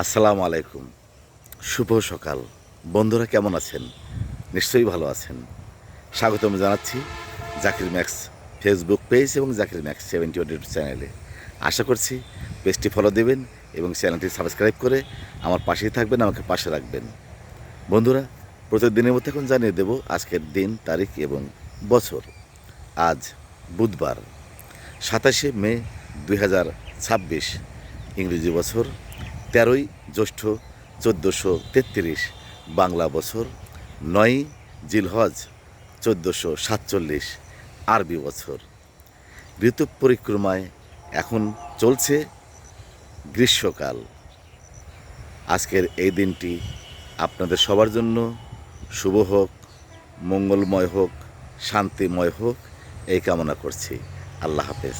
আসসালামু আলাইকুম। শুভ সকাল। বন্ধুরা কেমন আছেন? নিশ্চয়ই ভালো আছেন। স্বাগতম জানাচ্ছি জাকির ম্যাক্স ফেসবুক পেজ এবং জাকির ম্যাক্স 71 ইউটিউব চ্যানেলে। আশা করছি পেজটি ফলো দেবেন এবং চ্যানেলটি সাবস্ক্রাইব করে আমার পাশেই থাকবেন, আমাকে পাশে রাখবেন। বন্ধুরা, প্রতিদিনের মতো এখন জানিয়ে দেব আজকের দিন, তারিখ এবং বছর। আজ বুধবার 27শে মে 2026, ইংরেজি বছর 13ই জ্যৈষ্ঠ 1433, বাংলা বছর 9ই জিলহজ 1447, আরবি বছর। ঋতু পরিক্রমায় এখন চলছে গ্রীষ্মকাল। আজকের এই দিনটি আপনাদের সবার জন্য শুভ হোক, মঙ্গলময় হোক, শান্তিময় হোক, এই কামনা করছি। আল্লাহ হাফেজ।